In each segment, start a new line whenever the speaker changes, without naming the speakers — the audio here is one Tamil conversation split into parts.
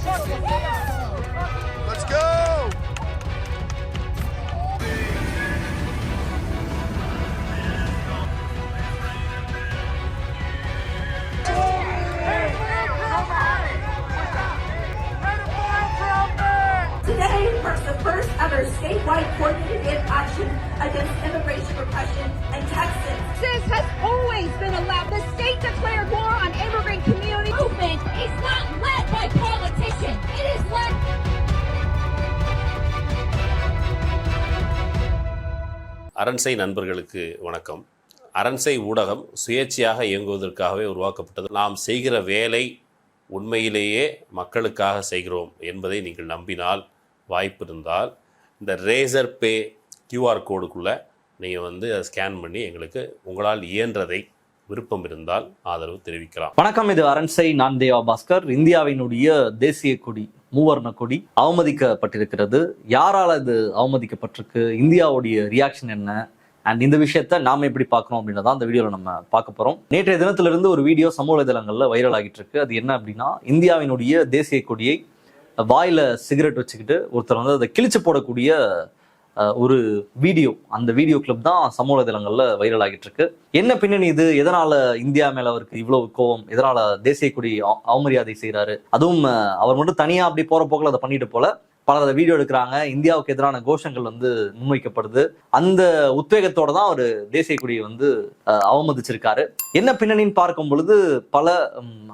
Let's go!
Today marks the first ever statewide coordinated action against immigration repression in Texas.
Texas has always been allowed. The state declared war on immigrant community.
Movement is not led by politicians. It is led.
அரண்சை நண்பர்களுக்கு வணக்கம். அரண்சை ஊடகம் சுயேட்சையாக இயங்குவதற்காகவே உருவாக்கப்பட்டது. நாம் செய்கிற வேலை உண்மையிலேயே மக்களுக்காக செய்கிறோம் என்பதை நீங்கள் நம்பினால், வாய்ப்பு இருந்தால் இந்த ரேசர் பே QR கோடுக்குள்ளே நீங்கள் அதை ஸ்கேன் பண்ணி எங்களுக்கு உங்களால் இயன்றதை விருப்பம் இருந்தால் ஆதரவு தெரிவிக்கலாம்.
வணக்கம், இது அரண்சை. நான் தேவா பாஸ்கர். இந்தியாவினுடைய தேசிய கொடி, மூவர்ண கொடி அவமதிக்கப்பட்டிருக்கிறது. யாரால இது அவமதிக்கப்பட்டிருக்கு, இந்தியாவுடைய ரியாக்ஷன் என்ன, அண்ட் இந்த விஷயத்த நாம எப்படி பார்க்கணும் அப்படின்றதான் அந்த வீடியோவில் நம்ம பார்க்க போறோம். நேற்றைய தினத்திலிருந்து ஒரு வீடியோ சமூக வலைதளங்கள்ல வைரல் ஆகிட்டு இருக்கு. அது என்ன அப்படின்னா, இந்தியாவினுடைய தேசிய கொடியை வாயில சிகரெட் வச்சுக்கிட்டு ஒருத்தர் அதை கிழிச்சு போடக்கூடிய ஒரு வீடியோ. அந்த வீடியோ கிளிப் தான் சமூக வலைதளங்கள்ல வைரல் ஆகிட்டு இருக்கு. என்ன பின்னணி இது, எதனால இந்தியா மேல அவருக்கு இவ்வளவு கோவம், எதனால தேசிய கொடி அவமரியாதை செய்யறாரு, அதுவும் அவர் மட்டும் தனியா அப்படி போற போக்கில் அதை பண்ணிட்டு போல பலர் அதை வீடியோ எடுக்கிறாங்க. இந்தியாவுக்கு எதிரான கோஷங்கள் முன்வைக்கப்படுது. அந்த உத்வேகத்தோட தான் அவர் தேசிய கொடியை அவமதிச்சிருக்காரு. என்ன பின்னணின்னு பார்க்கும் பொழுது பல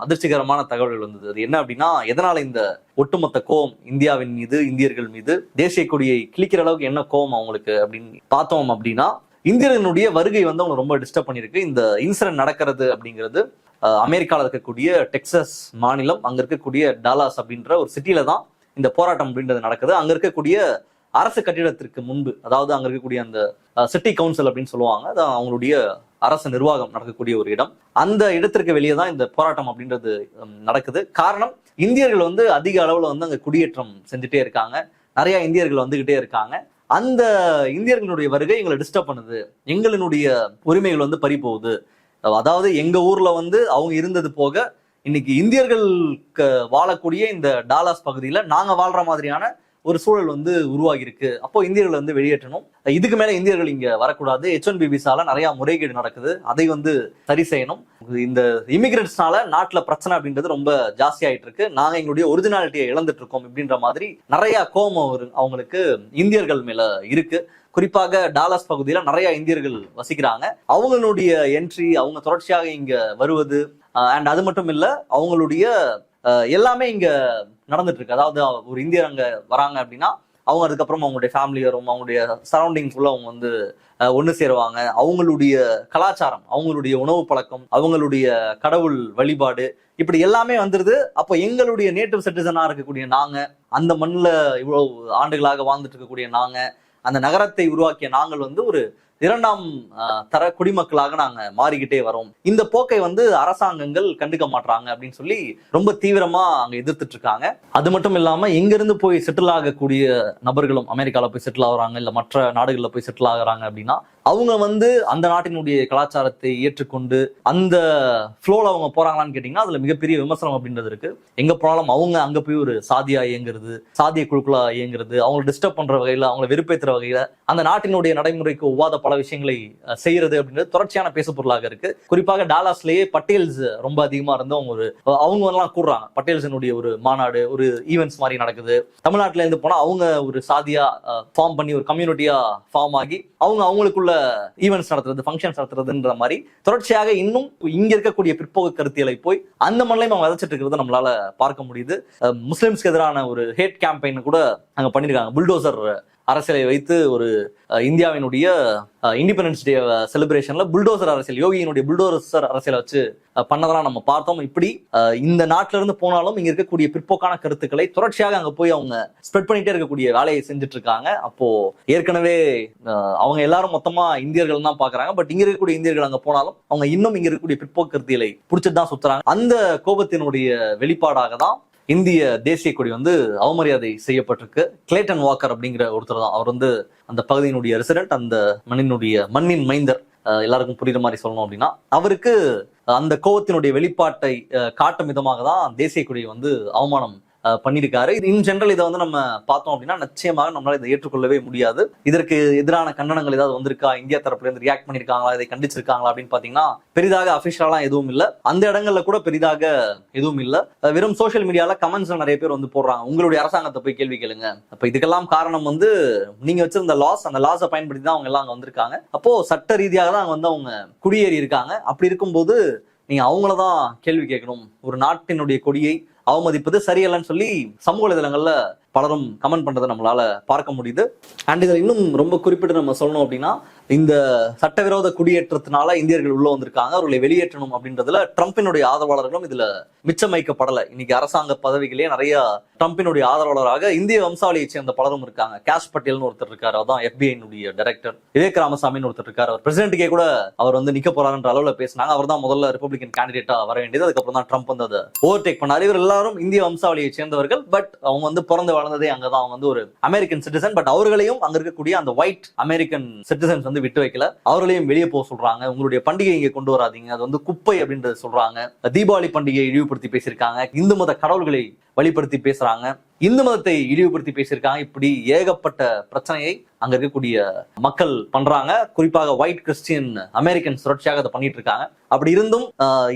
அதிர்ச்சிகரமான தகவல்கள் வந்தது. அது என்ன அப்படின்னா, எதனால இந்த ஒட்டுமொத்த கோவம் இந்தியாவின் மீது, இந்தியர்கள் மீது, தேசிய கொடியை கிழிக்கிற அளவுக்கு என்ன கோவம் அவங்களுக்கு அப்படின்னு பார்த்தோம் அப்படின்னா, இந்தியர்களுடைய வருகை அவங்க ரொம்ப டிஸ்டர்ப் பண்ணியிருக்கு. இந்த இன்சிடென்ட் நடக்கிறது அப்படிங்கிறது அமெரிக்காவில் இருக்கக்கூடிய டெக்சாஸ் மாநிலம், அங்க இருக்கக்கூடிய டாலாஸ் அப்படின்ற ஒரு சிட்டியில தான் இந்த போராட்டம் அப்படின்றது நடக்குது. அங்க இருக்கக்கூடிய அரசு கட்டிடத்திற்கு முன்பு, அதாவது அங்க இருக்கக்கூடிய அந்த சிட்டி கவுன்சில் அப்படின்னு சொல்லுவாங்க, அது அவங்களுடைய அரசு நிர்வாகம் நடக்கக்கூடிய ஒரு இடம். அந்த இடத்திற்கு வெளியே தான் இந்த போராட்டம் அப்படின்றது நடக்குது. காரணம், இந்தியர்கள் அதிக அளவுல அங்க குடியேற்றம் செஞ்சுட்டே இருக்காங்க. நிறைய இந்தியர்கள் வந்துகிட்டே இருக்காங்க. அந்த இந்தியர்களுடைய வருகை எங்களை டிஸ்டர்ப் பண்ணுது, எங்களினுடைய உரிமைகள் பறி போகுது. அதாவது எங்க ஊர்ல அவங்க இருந்தது போக இன்னைக்கு இந்தியர்களுக்கு வாழக்கூடிய இந்த டாலாஸ் பகுதியில நாங்க வாழ்ற மாதிரியான ஒரு சூழல் உருவாகி இருக்கு. அப்போ இந்தியர்கள் வெளியேற்றணும், இதுக்கு மேல இந்தியர்கள் இங்க வரக்கூடாது. H1B விசால நிறைய முறைகேடு நடக்குது, அதை சரி செய்யணும். இந்த இமிகிரண்ட்ஸ்னால நாட்டுல பிரச்சனை அப்படின்றது ரொம்ப ஜாஸ்தி ஆயிட்டு இருக்கு. நாங்க எங்களுடைய ஒரிஜினாலிட்டியை இழந்துட்டு இருக்கோம் அப்படின்ற மாதிரி நிறைய கோபம் அவங்களுக்கு இந்தியர்கள் மேல இருக்கு. குறிப்பாக டாலாஸ் பகுதியில நிறைய இந்தியர்கள் வசிக்கிறாங்க. அவங்களுடைய என்ட்ரி, அவங்க தொடர்ச்சியாக இங்க வருவது, அண்ட் அது மட்டும் இல்ல, அவங்களுடைய எல்லாமே இங்க நடந்துட்டு இருக்கு. அதாவது ஒரு இந்தியர் அங்க வராங்க அப்படின்னா அவங்க அதுக்கப்புறம் அவங்களுடைய ஃபேமிலி வரும், அவங்களுடைய சரௌண்டிங்ஸ்குள்ள அவங்க ஒண்ணு சேருவாங்க. அவங்களுடைய கலாச்சாரம், அவங்களுடைய உணவு பழக்கம், அவங்களுடைய கடவுள் வழிபாடு, இப்படி எல்லாமே வந்துருது. அப்போ எங்களுடைய நேட்டிவ் சிட்டிசனா இருக்கக்கூடிய நாங்க, அந்த மண்ணில் இவ்வளவு ஆண்டுகளாக வாழ்ந்துட்டு இருக்கக்கூடிய நாங்க, அந்த நகரத்தை உருவாக்கிய நாங்கள் ஒரு இரண்டாம் தர குடிமக்களாக நாங்க மாறிக்கிட்டே வரோம். இந்த போக்கை அரசாங்கங்கள் கண்டுக்க மாட்டாங்க அப்படின்னு சொல்லி ரொம்ப தீவிரமா அங்க எதிர்த்துட்டு இருக்காங்க. அது மட்டும் இல்லாம எங்க இருந்து போய் செட்டில் ஆகக்கூடிய நபர்களும் அமெரிக்கால போய் செட்டில் ஆகுறாங்க, இல்ல மற்ற நாடுகள்ல போய் செட்டில் ஆகுறாங்க அப்படின்னா அவங்க அந்த நாட்டினுடைய கலாச்சாரத்தை ஏற்றுக்கொண்டு அந்த ஃப்ளோல அவங்க போறாங்களான்னு கேட்டீங்கன்னா அதுல மிகப்பெரிய விமர்சனம் அப்படின்றது இருக்கு. எங்க போனாலும் அவங்க அங்க போய் ஒரு சாதியா இயங்குறது, சாதிய குழுக்களா இயங்குறது, அவங்களை டிஸ்டர்ப் பண்ற வகையில, அவங்களை வெறுப்பேற்றுற வகையில அந்த நாட்டினுடைய நடைமுறைக்கு ஒவ்வாத பல விஷயங்களை செய்யறது அப்படின்றது தொடர்ச்சியான பேசு பொருளாக இருக்கு. குறிப்பாக டாலாஸ்லயே பட்டேல்ஸ் ரொம்ப அதிகமா இருந்து அவங்க எல்லாம் கூடுறாங்க. பட்டேல்ஸினுடைய ஒரு மாநாடு, ஒரு ஈவெண்ட்ஸ் மாதிரி நடக்குது. தமிழ்நாட்டுல இருந்து போனா அவங்க ஒரு சாதியா ஃபார்ம் பண்ணி, ஒரு கம்யூனிட்டியா ஃபார்ம் ஆகி அவங்களுக்குள்ள ஈவெண்ட்ஸ் நடத்துறது, ஃபங்க்ஷன்ஸ் நடத்துறதுன்ற மாதிரி தொடர்ச்சியாக இன்னும் இங்க இருக்கக்கூடிய பிற்போக்கு கருத்தியலை போய் அந்த மண்ணிலையும் அவங்க விதைச்சிட்டு இருக்கிறத நம்மளால பார்க்க முடியுது. முஸ்லிம்ஸ்க்கு எதிரான ஒரு ஹேட் கேம்பெயின் கூட அங்க பண்ணிருக்காங்க. புல்டோசர் அரசியலை வைத்து ஒரு இந்தியாவினுடைய இண்டிபெண்டன்ஸ் டே செலிப்ரேஷன்ல புல்டோசர் அரசியல், யோகியினுடைய புல்டோசர் அரசியலை வச்சு பண்ணதெல்லாம் நம்ம பார்த்தோம். இப்படி இந்த நாட்டில இருந்து போனாலும் இங்க இருக்கக்கூடிய பிற்போக்கான கருத்துக்களை தொடர்ச்சியாக அங்க போய் அவங்க ஸ்ப்ரெட் பண்ணிட்டே இருக்கக்கூடிய வேலையை செஞ்சுட்டு இருக்காங்க. அப்போ ஏற்கனவே அவங்க எல்லாரும் மொத்தமா இந்தியர்கள் தான் பாக்குறாங்க. பட் இங்க இருக்கக்கூடிய இந்தியர்கள் அங்க போனாலும் அவங்க இன்னும் இங்க இருக்கக்கூடிய பிற்போக்கு கருத்தியலை புடிச்சிட்டு தான் சுத்துறாங்க. அந்த கோபத்தினுடைய வெளிப்பாடாக தான் இந்திய தேசிய கொடி அவமரியாதை செய்யப்பட்டிருக்கு. கிளேட்டன் வாக்கர் அப்படிங்கிற ஒருத்தர் தான். அவர் அந்த பகுதியினுடைய ரெசிடென்ட், அந்த மண்ணின் மைந்தர், எல்லாருக்கும் புரியுற மாதிரி சொல்லணும் அப்படின்னா. அவருக்கு அந்த கோபத்தினுடைய வெளிப்பாட்டை காட்டும் விதமாக தான் தேசிய கொடியை அவமானம் பண்ணியிருக்காரு. இது இன் ஜெனரல் இதை வந்து நம்ம பார்த்தோம் அப்படின்னா நிச்சயமாக நம்மளால இதை ஏற்றுக்கொள்ளவே முடியாது. இதற்கு எதிரான கண்டனங்கள் ஏதாவது வந்திருக்கா, இந்தியா தரப்புல இருந்து ரியாக்ட் பண்ணிருக்காங்களா, இதை கண்டிச்சிருக்காங்களா அப்படின்னு பாத்தீங்கன்னா பெரிதாக அபிஷியலா எதுவும் இல்ல. அந்த இடங்கள்ல கூட பெரிதாக எதுவும் இல்ல. வெறும் சோசியல் மீடியால கமெண்ட்ஸ்ல நிறைய பேர் வந்து போடுறாங்க, உங்களுடைய அரசாங்கத்தை போய் கேள்வி கேளுங்க. அப்ப இதுக்கெல்லாம் காரணம் வந்து நீங்க வச்சிருந்த லாஸ், அந்த லாஸை பயன்படுத்தி தான் அவங்க எல்லாம் அங்க வந்திருக்காங்க. அப்போ சட்ட ரீதியாக தான் வந்து அவங்க குடியேறி இருக்காங்க. அப்படி இருக்கும்போது நீங்க அவங்களதான் கேள்வி கேட்கணும். ஒரு நாட்டினுடைய கொடியை அவமதிப்பது சரியல்லன்னு சொல்லி சமூக வலைதளங்கள்ல பலரும் கமெண்ட் பண்றதை நம்மளால பார்க்க முடியுது. அண்ட் இதில் இன்னும் ரொம்ப குறிப்பிட்டு நம்ம சொல்லணும் அப்படின்னா, இந்த சட்டவிரோத குடியேற்றத்தினால இந்தியர்கள் உள்ள வந்திருக்காங்க, அவர்களை வெளியேற்றணும் அப்படின்றதுல ட்ரம்பினுடைய ஆதரவாளர்களும் இதுல மிச்சம் வைக்கப்படலை. இன்னைக்கு அரசாங்க பதவிகளே நிறைய ட்ரம்பினுடைய ஆதரவாளராக இந்திய வம்சாவளியை சேர்ந்த பலரும் இருக்காங்க. கேஷ் பட்டேல்னு ஒருத்தர் இருக்காரு, அதான் FBI டைரக்டர். விவேக் ராமசாமின்னு ஒருத்தர் இருக்காரு, அவர் பிரசிடென்ட்டுக்கே கூட அவர் வந்து நிக்க போறாருன்ற அளவுல பேசினாங்க. அவர் தான் முதல்ல ரிப்பப்ளிகன் கேண்டிடேட்டா வர வேண்டியது. அதுக்கப்புறம் தான் ட்ரம்ப் வந்து அதை ஓவர்டேக் பண்ணாரு. இவர் எல்லாரும் இந்திய வம்சாவளியை சேர்ந்தவர்கள். பட் அவங்க வந்து பிறந்து வளர்ந்ததே அங்கதான். அவங்க வந்து ஒரு அமெரிக்கன் சிட்டிசன். பட் அவர்களையும் அங்க இருக்கக்கூடிய அந்த ஒயிட் அமெரிக்கன் சிட்டிசன்ஸ் வந்து விட்டு வைக்கல. அவர்களையும் வெளியே போக சொல்றாங்க. உங்களுடைய பண்டிகை இங்க கொண்டு வராதீங்க, அது வந்து குப்பை அப்படின்றது சொல்றாங்க. தீபாவளி பண்டிகையை இழிவுபடுத்தி பேசியிருக்காங்க. இந்து மத கடவுள்களை வழிபடுத்தி பேசுறாங்க, இந்து மதத்தை இழிவுபடுத்தி பேசியிருக்காங்க. இப்படி ஏகப்பட்ட பிரச்சனையை அங்க இருக்கக்கூடிய மக்கள் பண்றாங்க. குறிப்பாக ஒயிட் கிறிஸ்டியன் அமெரிக்கன் சுரட்சியாக அதை பண்ணிட்டு இருக்காங்க. அப்படி இருந்தும்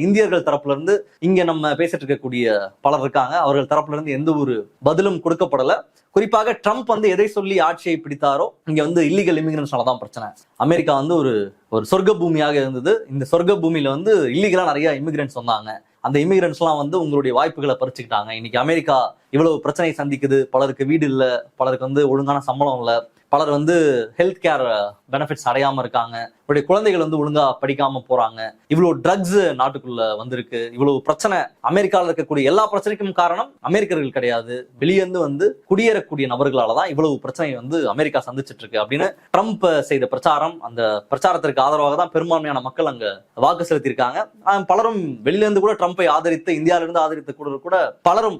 இந்தியர்கள் தரப்புல இருந்து இங்க நம்ம பேசிட்டு இருக்கக்கூடிய பலர் இருக்காங்க, அவர்கள் தரப்புல இருந்து எந்த ஒரு பதிலும் கொடுக்கப்படல. குறிப்பாக ட்ரம்ப் வந்து எதை சொல்லி ஆட்சியை பிடித்தாரோ, இங்க வந்து இல்லீகல் இமிகிரன்ஸ்னால தான் பிரச்சனை. அமெரிக்கா வந்து ஒரு சொர்க்க பூமியாக இருந்தது. இந்த சொர்க்க பூமியில வந்து இல்லீகலா நிறைய இமிகிரன்ட்ஸ் வந்தாங்க. அந்த இமிகிரன்ட்ஸ்லாம் வந்து உங்களுடைய வாய்ப்புகளை பறிச்சுக்கிட்டாங்க. இன்னைக்கு அமெரிக்கா இவ்வளவு பிரச்சனை சந்திக்குது. பலருக்கு வீடு இல்லை, பலருக்கு வந்து ஒழுங்கான சம்பளம் இல்லை, பலர் வந்து ஹெல்த் கேர் பெனிஃபிட்ஸ் அடையாம இருக்காங்க, இவருடைய குழந்தைகள் வந்து ஒழுங்கா படிக்காம போறாங்க, இவ்வளவு ட்ரக்ஸ் நாட்டுக்குள்ள வந்திருக்கு, இவ்வளவு பிரச்சனை. அமெரிக்காவில் இருக்கக்கூடிய எல்லா பிரச்சனைக்கும் காரணம் அமெரிக்கர்கள் கிடையாது, வெளியேந்து வந்து குடியேறக்கூடிய நபர்களாலதான் இவ்வளவு பிரச்சனை வந்து அமெரிக்கா சந்திச்சிட்டு இருக்கு அப்படின்னு ட்ரம்ப் செய்த பிரச்சாரம். அந்த பிரச்சாரத்திற்கு ஆதரவாக தான் பெரும்பான்மையான மக்கள் அங்க வாக்கு செலுத்தியிருக்காங்க. பலரும் வெளியிலிருந்து கூட ட்ரம்பை ஆதரித்து, இந்தியாவிலிருந்து ஆதரித்து கூட பலரும்,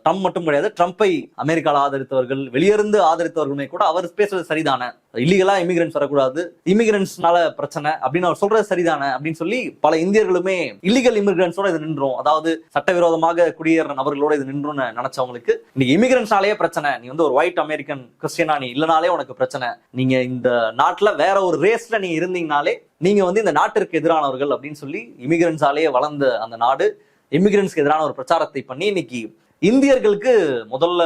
ட்ரம்ப் மட்டும் கிடையாது, ட்ரம்பை அமெரிக்காவில் ஆதரித்தவர்கள், வெளியிருந்து ஆதரித்தவர்களுமே கூட அவர் பேசுறது சரிதானே, இல்லீகலா இமிகிரன்ஸ் வரக்கூடாது, இமிகிரன்ஸ்னால பிரச்சனை அப்படின்னு அவர் சொல்றது சரிதானே அப்படின்னு சொல்லி பல இந்தியர்களுமே இல்லீகல் இமிகிரன்ஸோட இது நின்றோம், அதாவது சட்டவிரோதமாக குடியேற நபர்களோட இது நின்றோம்னு நினைச்சவங்களுக்கு இன்னைக்கு இமிகிரன்ஸ்னாலே பிரச்சனை. நீ வந்து ஒரு ஒயிட் அமெரிக்கன் கிறிஸ்டியனா நீ இல்லனாலே உனக்கு பிரச்சனை, நீங்க இந்த நாட்டுல வேற ஒரு ரேஸ்ல நீங்க இருந்தீங்கனாலே நீங்க வந்து இந்த நாட்டிற்கு எதிரானவர்கள் அப்படின்னு சொல்லி இமிகிரன்ஸாலேயே வளர்ந்த அந்த நாடு இமிகிரன்ஸ்க்கு எதிரான ஒரு பிரச்சாரத்தை பண்ணி இன்னைக்கு இந்தியர்களுக்கு முதல்ல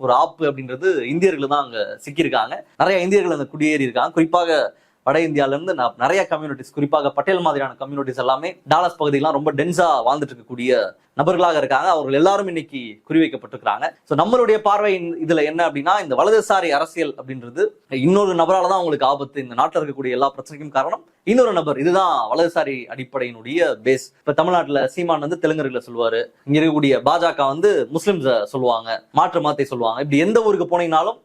ஒரு ஆப்பு அப்படின்றது இந்தியர்கள் தான் அங்க சிக்கியிருக்காங்க. நிறைய இந்தியர்கள் அங்க குடியேறி இருக்காங்க. குறிப்பாக வட இந்தியால இருந்து நிறைய கம்யூனிட்டிஸ், குறிப்பாக பட்டேல் மாதிரியான கம்யூனிட்டிஸ் எல்லாமே டாலஸ் பகுதியெல்லாம் ரொம்ப டென்ஸா வாழ்ந்துட்டு இருக்கக்கூடிய நபர்களாக இருக்காங்க. அவர்கள் எல்லாரும் இன்னைக்கு குறிவைக்கப்பட்டிருக்காங்க. ஸோ நம்மளுடைய பார்வை இதுல என்ன அப்படின்னா, இந்த வலதுசாரி அரசியல் அப்படின்றது இன்னொரு நபரால தான் அவங்களுக்கு ஆபத்து. இந்த நாட்டில் இருக்கக்கூடிய எல்லா பிரச்சனைக்கும் காரணம் இன்னொரு நபர். இதுதான் வலதுசாரி அடிப்படையினுடைய பேஸ். இப்ப தமிழ்நாட்டுல சீமான் வந்து தெலுங்கர்களை சொல்லுவாரு, இங்க இருக்கக்கூடிய பாஜக வந்து முஸ்லிம்ஸ சொல்லுவாங்க, மாற்று மாத்தை சொல்லுவாங்க. இப்படி எந்த ஊருக்கு போனீங்கன்னாலும்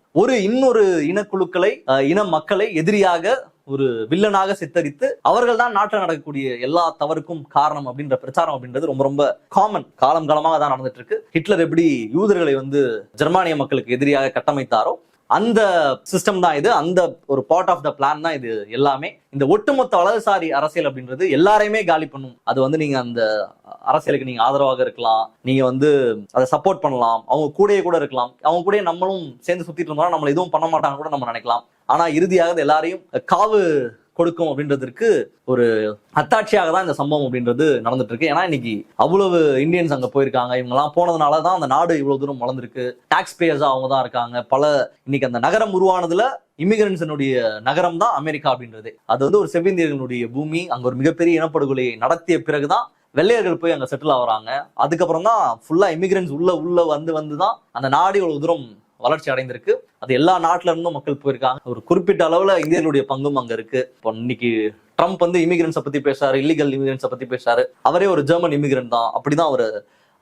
இன்னொரு இனக்குழுக்களை, இன மக்களை எதிரியாக, ஒரு வில்லனாக சித்தரித்து அவர்கள் தான் நாட்டில் நடக்கக்கூடிய எல்லா தவறுக்கும் காரணம் அப்படின்ற பிரச்சாரம் அப்படின்றது ரொம்ப ரொம்ப காமன், காலம் காலமாக தான் நடந்துட்டு இருக்கு. ஹிட்லர் எப்படி யூதர்களை வந்து ஜெர்மானிய மக்களுக்கு எதிரியாக கட்டமைத்தாரோ அந்த சிஸ்டம் தான் இது, அந்த ஒரு பார்ட் ஆஃப் த பிளான் தான் இது எல்லாமே. இந்த ஒட்டுமொத்த வலதுசாரி அரசியல் அப்படின்றது எல்லாரையுமே காலி பண்ணும். அது வந்து நீங்க அந்த அரசியலுக்கு நீங்க ஆதரவாக இருக்கலாம், நீங்க வந்து அதை சப்போர்ட் பண்ணலாம், அவங்க கூடயே கூட இருக்கலாம், அவங்க கூட நம்மளும் சேர்ந்து சுத்திட்டு இருந்தோம்னா நம்மள எதுவும் பண்ண மாட்டாங்க கூட நம்ம நினைக்கலாம். ஆனா இறுதியாக எல்லாரையும் காவு கொடுக்கும் அப்படின்றதுக்கு ஒரு அத்தாட்சியாக தான் இந்த சம்பவம் அப்படின்றது நடந்துட்டு இருக்கு. ஏன்னா இன்னைக்கு அவ்வளவு இந்தியன்ஸ் அங்க போயிருக்காங்க, இவங்க எல்லாம் போனதுனாலதான் அந்த நாடு இவ்வளவு தூரம் வளர்ந்துருக்கு. டாக்ஸ் பேயர்ஸா அவங்க தான் இருக்காங்க. இன்னைக்கு அந்த நகரம் உருவானதுல இமிகிரன்ஸினுடைய நகரம் தான் அமெரிக்கா அப்படின்றது. அது வந்து ஒரு செவ்விந்தியர்களுடைய பூமி. அங்க ஒரு மிகப்பெரிய இனப்படுகொலையை நடத்திய பிறகுதான் வெள்ளையர்கள் போய் அங்க செட்டில் ஆகுறாங்க. அதுக்கப்புறம் தான் ஃபுல்லா இமிகிரன்ஸ் உள்ள வந்துதான் அந்த நாடு இவ்வளவு தூரம் வளர்ச்சி அடைந்திருக்கு. அது எல்லா நாட்டுல இருந்தும் மக்கள் போயிருக்காங்க. ஒரு குறிப்பிட்ட அளவுல இந்தியர்களுடைய பங்கும் அங்க இருக்கு. இப்போ இன்னைக்கு ட்ரம்ப் வந்து இமிகிரன்ஸை பத்தி பேசுறாரு, இல்லீகல் இமிகிரன்ஸை பத்தி பேசுறாரு. அவரே ஒரு ஜெர்மன் இமிகிரன்ட் தான். அப்படிதான் அவர்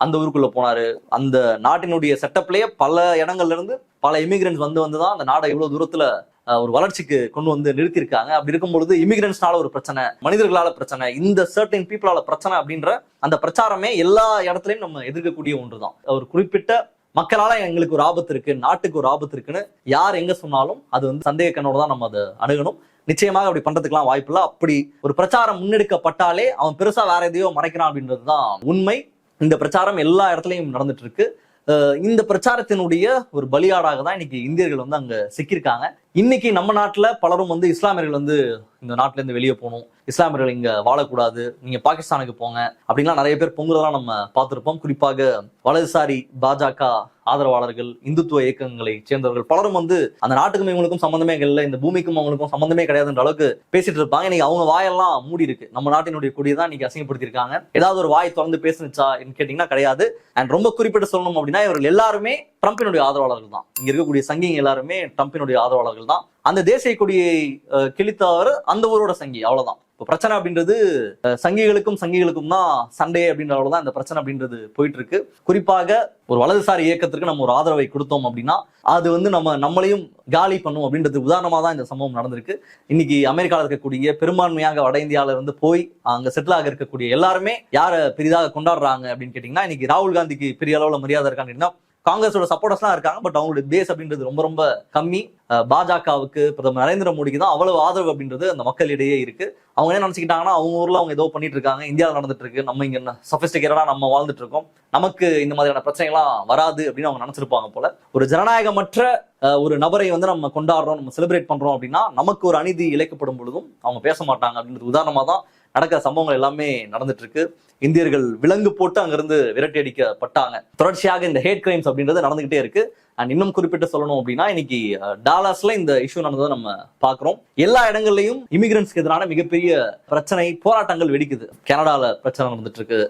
அந்த ஊருக்குள்ள போனாரு. அந்த நாட்டினுடைய செட்டப்லயே பல இடங்கள்ல இருந்து பல இமிகிரன்ஸ் வந்துதான் அந்த நாடை இவ்வளவு தூரத்துல ஒரு வளர்ச்சிக்கு கொண்டு வந்து நிறுத்திருக்காங்க. அப்படி இருக்கும் பொழுது இமிகிரன்ஸ்னால ஒரு பிரச்சனை, மனிதர்களால பிரச்சனை, இந்த சர்டன் பீப்புளால பிரச்சனை அப்படின்ற அந்த பிரச்சாரமே எல்லா இடத்துலயும் நம்ம எதிர்க்கக்கூடிய ஒன்றுதான். ஒரு குறிப்பிட்ட மக்களால எங்களுக்கு ஒரு ஆபத்து இருக்கு, நாட்டுக்கு ஒரு ஆபத்து இருக்குன்னு யார் எங்க சொன்னாலும் அது வந்து சந்தேக கண்ணோட தான் நம்ம அதை அணுகணும். நிச்சயமாக அப்படி பண்றதுக்கெல்லாம் வாய்ப்பு இல்லை. அப்படி ஒரு பிரச்சாரம் முன்னெடுக்கப்பட்டாலே அவன் பெருசா வேற எதையோ மறைக்கிறான் அப்படின்றதுதான் உண்மை. இந்த பிரச்சாரம் எல்லா இடத்துலயும் நடந்துட்டு இருக்கு. இந்த பிரச்சாரத்தினுடைய ஒரு பலியாடாக தான் இன்னைக்கு இந்தியர்கள் வந்து அங்க சிக்கியிருக்காங்க. இன்னைக்கு நம்ம நாட்டுல பலரும் வந்து இஸ்லாமியர்கள் வந்து இந்த நாட்டுல இருந்து வெளியே போகணும், இஸ்லாமியர்கள் இங்க வாழக்கூடாது, நீங்க பாகிஸ்தானுக்கு போங்க அப்படின்லாம் நிறைய பேர் பொங்குறதெல்லாம் நம்ம பார்த்திருப்போம். குறிப்பாக வலதுசாரி பாஜக ஆதரவாளர்கள், இந்துத்துவ இயக்கங்களை சேர்ந்தவர்கள் பலரும் வந்து அந்த நாட்டுக்கும் இவங்களுக்கும் சம்பந்தமே இல்லை, இந்த பூமிக்கும் அவங்களுக்கும் சம்பந்தமே கிடையாதுன்ற அளவுக்கு பேசிட்டு இருப்பாங்க. இன்னைக்கு அவங்க வாயெல்லாம் மூடி இருக்கு. நம்ம நாட்டினுடைய கொடியை தான் இன்னைக்கு அசிங்கப்படுத்திருக்காங்க. ஏதாவது ஒரு வாய் திறந்து பேசுனுச்சா கேட்டீங்கன்னா கிடையாது. அண்ட் ரொம்ப குறிப்பிட்டு சொல்லணும் அப்படின்னா இவர்கள் எல்லாருமே ட்ரம்பினுடைய ஆதரவாளர்கள் தான். இங்க இருக்கக்கூடிய சங்கிங்க எல்லாருமே ட்ரம்பினுடைய ஆதரவாளர்கள் தான். அந்த தேசிய கொடியை கிழித்தவர் அந்த ஊரோட சங்கி, அவ்வளவுதான். இப்போ பிரச்சனை அப்படின்றது சங்கிகளுக்கும் தான் சண்டே அப்படின்ற அளவுதான் இந்த பிரச்சனை அப்படின்றது போயிட்டு இருக்கு. குறிப்பாக ஒரு வலதுசாரி இயக்கத்திற்கு நம்ம ஒரு ஆதரவை கொடுத்தோம் அப்படின்னா அது வந்து நம்மளையும் காலி பண்ணும் அப்படின்றது உதாரணமா தான் இந்த சம்பவம் நடந்திருக்கு. இன்னைக்கு அமெரிக்காவில் இருக்கக்கூடிய பெரும்பான்மையாக வட இந்தியாவில இருந்து போய் அங்க செட்டில் ஆக இருக்கக்கூடிய எல்லாருமே யாரை பெரிதாக கொண்டாடுறாங்க அப்படின்னு கேட்டீங்கன்னா, இன்னைக்கு ராகுல் காந்திக்கு பெரிய அளவுல மரியாதை இருக்கான்னு காங்கிரஸோட சப்போர்ட்டர்ஸ்லாம் இருக்காங்க. பட் அவங்களுடைய பேஸ் அப்படின்றது ரொம்ப ரொம்ப கம்மி. பாஜகவுக்கு பிரதமர் நரேந்திர மோடிக்கு தான் அவ்வளவு ஆதரவு அப்படின்றது அந்த மக்களிடையே இருக்கு. அவங்க என்ன நினைச்சுக்கிட்டாங்கன்னா, அவங்க ஊர்ல அவங்க ஏதோ பண்ணிட்டு இருக்காங்க, இந்தியாவில் நடந்துட்டு இருக்கு, நம்ம இங்க சஃபிஸ்டிகேட்டடா நம்ம வாழ்ந்துட்டு இருக்கோம், நமக்கு இந்த மாதிரியான பிரச்சனைகள்லாம் வராது அப்படின்னு அவங்க நினைச்சிருப்பாங்க போல. ஒரு ஜனநாயகமற்ற ஒரு நபரை வந்து நம்ம கொண்டாடுறோம், நம்ம செலிப்ரேட் பண்றோம் அப்படின்னா நமக்கு ஒரு அநீதி இழைக்கப்படும் பொழுதும் அவங்க பேச மாட்டாங்க அப்படின்றது உதாரணமா தான் நடக்கிற சம்பவங்கள் எல்லாமே நடந்துட்டு இருக்கு. இந்தியர்கள் விலங்கு போட்டு அங்கிருந்து விரட்டி அடிக்கப்பட்டாங்க. தொடர்ச்சியாக இந்த ஹேட் கிரைம்ஸ் அப்படின்றது நடந்துகிட்டே இருக்கு. அண்ட் இன்னும் குறிப்பிட்டு சொல்லணும் அப்படின்னா, இன்னைக்கு டாலஸ்ல இந்த இஷ்யூ நடந்ததை நம்ம பாக்குறோம். எல்லா இடங்கள்லயும் இமிகிரன்ஸ்க்கு எதிரான மிகப்பெரிய பிரச்சனை, போராட்டங்கள் வெடிக்குது. கனடால பிரச்சனை நடந்துட்டு இருக்கு,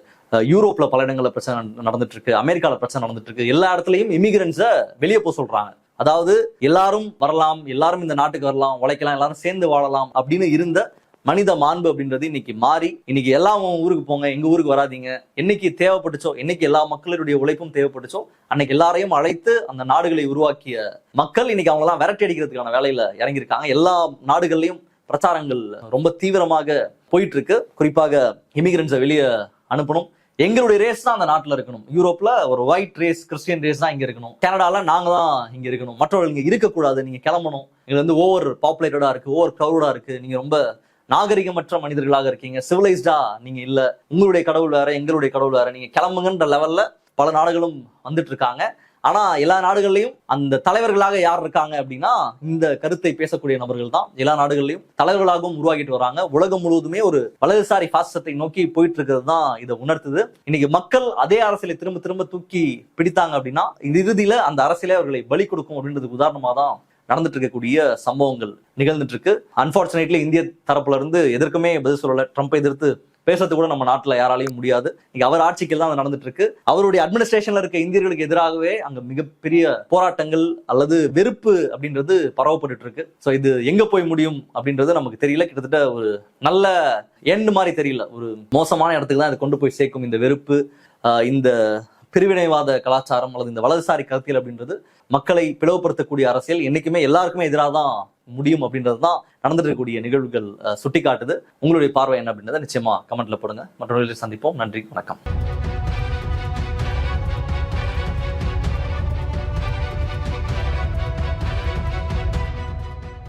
யூரோப்ல பல இடங்கள்ல பிரச்சனை நடந்துட்டு இருக்கு, அமெரிக்கால பிரச்சனை நடந்துட்டு இருக்கு. எல்லா இடத்துலயும் இமிகிரன்ஸை வெளியே போக சொல்றாங்க. அதாவது எல்லாரும் வரலாம், எல்லாரும் இந்த நாட்டுக்கு வரலாம், உழைக்கலாம், எல்லாரும் சேர்ந்து வாழலாம் அப்படின்னு இருந்த மனித மாண்பு அப்படின்றது இன்னைக்கு மாறி, இன்னைக்கு எல்லாம் ஊருக்கு போங்க, எங்க ஊருக்கு வராதிங்க, என்னைக்கு தேவைப்பட்டுச்சோ, என்னைக்கு எல்லா மக்களுடைய உழைப்பும் தேவைப்பட்டுச்சோ அன்னைக்கு எல்லாரையும் அழைத்து அந்த நாடுகளை உருவாக்கிய மக்கள் இன்னைக்கு அவங்கெல்லாம் விரட்டி அடிக்கிறதுக்கான வேலையில இறங்கியிருக்காங்க. எல்லா நாடுகள்லயும் பிரச்சாரங்கள் ரொம்ப தீவிரமாக போயிட்டு இருக்கு. குறிப்பாக இமிகிரன்ஸை வெளியே அனுப்பணும், எங்களுடைய ரேஸ் தான் அந்த நாட்டுல இருக்கணும். யூரோப்ல ஒரு ஒயிட் ரேஸ், கிறிஸ்டியன் ரேஸ் தான் இங்க இருக்கணும். கனடால நாங்க தான் இங்க இருக்கணும், மற்றவர்கள் இங்க இருக்கக்கூடாது, நீங்க கிளம்பணும், இது வந்து ஓவர் பாப்புலேட்டடா இருக்கு, ஓவர் கிரௌடா இருக்கு, நீங்க ரொம்ப நாகரிகமற்ற மனிதர்களாக இருக்கீங்க, சிவிலைஸ்டா நீங்க இல்ல, உங்களுடைய கடவுள் வேற, எங்களுடைய கடவுள் வேற, நீங்க கிளம்புங்கன்ற லெவல்ல பல நாடுகளும் வந்துட்டு இருக்காங்க. ஆனா எல்லா நாடுகள்லயும் அந்த தலைவர்களாக யார் இருக்காங்க அப்படின்னா இந்த கருத்தை பேசக்கூடிய நபர்கள் தான் எல்லா நாடுகள்லயும் தலைவர்களாகவும் உருவாக்கிட்டு வராங்க. உலகம் முழுவதுமே ஒரு வலதுசாரி பாசிசத்தை நோக்கி போயிட்டு இருக்கிறது தான் இதை உணர்த்துது. இன்னைக்கு மக்கள் அதே அரசியலை திரும்ப திரும்ப தூக்கி பிடித்தாங்க அப்படின்னா இறுதியில அந்த அரசியலே அவர்களை பலி கொடுக்கும் அப்படின்றதுக்கு உதாரணமா தான் நடந்துட்டு இருக்கக்கூடிய சம்பவங்கள் நிகழ்ந்துட்டு இருக்கு. அன்பார்ச்சுனேட்லி இந்திய தரப்புல இருந்து எதற்குமே பதில் சொல்லல. ட்ரம்ப்பை எதிர்த்து பேசுறது கூட நம்ம நாட்டுல யாராலையும் முடியாது. இங்க அவர் ஆட்சிக்கு தான் நடந்துட்டு இருக்கு. அவருடைய அட்மினிஸ்ட்ரேஷன்ல இருக்க இந்தியர்களுக்கு எதிராகவே அங்க மிகப்பெரிய போராட்டங்கள் அல்லது வெறுப்பு அப்படின்றது பரவப்பட்டு இருக்கு. ஸோ இது எங்க போய் முடியும் அப்படின்றது நமக்கு தெரியல. கிட்டத்தட்ட ஒரு நல்ல எண்ட் மாதிரி தெரியல, ஒரு மோசமான இடத்துக்கு தான் இதை கொண்டு போய் சேர்க்கும் இந்த வெறுப்பு, இந்த பிரிவினைவாத கலாச்சாரம் அல்லது இந்த வலதுசாரி கருத்தியல் அப்படின்றது மக்களை பிளவுபடுத்தக்கூடிய அரசியல் என்னைக்குமே எல்லாருக்குமே எதிராக தான் முடியும் அப்படின்றது தான் நடந்துட்டு இருக்கக்கூடிய நிகழ்வுகள் சுட்டி காட்டுது. உங்களுடைய பார்வை என்ன அப்படின்றத நிச்சயமா கமெண்ட்ல போடுங்க. மற்றவர்களை சந்திப்போம். நன்றி, வணக்கம்.